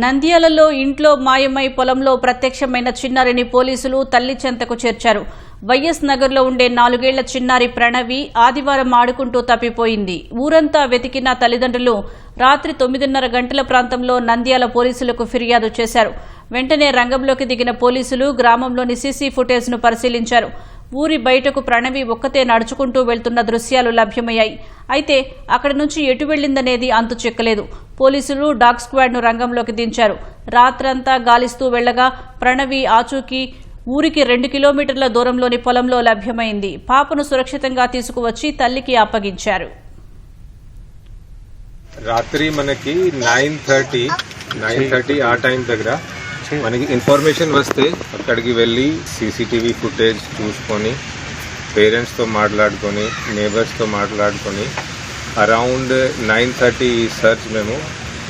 నంద్యాలలో ఇంట్లో మాయమై పొలంలో ప్రత్యక్షమైన చిన్నారిని పోలీసులు తల్లి చెంతకు చేర్చారు. వైఎస్ నగర్లో ఉండే 4 ఏళ్ల చిన్నారి ప్రణవి ఆదివారం ఆడుకుంటూ తప్పిపోయింది. ఊరంతా వెతికిన తల్లిదండ్రులు రాత్రి 9:30 గంటల ప్రాంతంలో నంద్యాల పోలీసులకు ఫిర్యాదు చేశారు. వెంటనే రంగంలోకి దిగిన పోలీసులు గ్రామంలోని సీసీ ఫుటేజ్ను పరిశీలించారు. ఊరి బయటకు ప్రణవి ఒక్కతే నడుచుకుంటూ వెళ్తున్న దృశ్యాలు లభ్యమయ్యాయి. అయితే అక్కడి నుంచి ఎటు వెళ్లిందనేది అంతు చిక్కలేదు. పోలీసులు డాగ్ స్క్వాడ్ను రంగంలోకి దించారు. రాత్రంతా గాలిస్తూ వెళ్లగా ప్రణవి ఆచూకీ ఊరికి 2 కిలోమీటర్ల దూరంలోని పొలంలో లభ్యమైంది. పాపను సురక్షితంగా తీసుకువచ్చి తల్లికి అప్పగించారు. రాత్రి మనకి 9:30 ఆ టైం దగ్గర మనకి ఇన్ఫర్మేషన్ వస్తే అక్కడికి వెళ్ళి సీసీటీవీ ఫుటేజ్ చూసుకొని పేరెంట్స్తో మాట్లాడుకొని నేబర్స్తో మాట్లాడుకొని అరౌండ్ 9:30 సర్చ్ మేము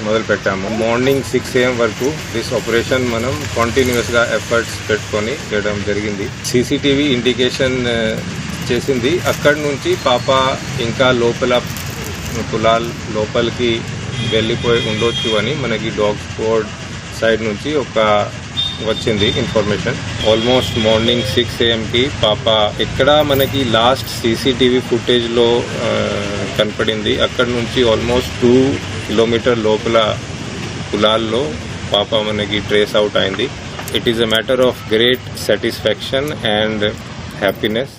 మొదలు పెట్టాము. మార్నింగ్ 6 AM వరకు దిస్ ఆపరేషన్ మనం కంటిన్యూస్గా ఎఫర్ట్స్ పెట్టుకొని చేయడం జరిగింది. సీసీటీవీ ఇండికేషన్ చేసింది అక్కడి నుంచి పాప ఇంకా పొలాల లోపలికి వెళ్ళిపోయి ఉండొచ్చు అని మనకి డాగ్ స్క్వాడ్ సైడ్ నుంచి వచ్చింది ఇన్ఫర్మేషన్. ఆల్మోస్ట్ మార్నింగ్ 6 AM పాప ఎక్కడ మనకి లాస్ట్ సీసీటీవీ ఫుటేజ్లో కనపడింది. అక్కడ నుంచి ఆల్మోస్ట్ 2 కిలోమీటర్ లోపల పొలాల్లో పాప మనకి ట్రేస్ అవుట్ అయింది. It is a matter of great satisfaction and happiness.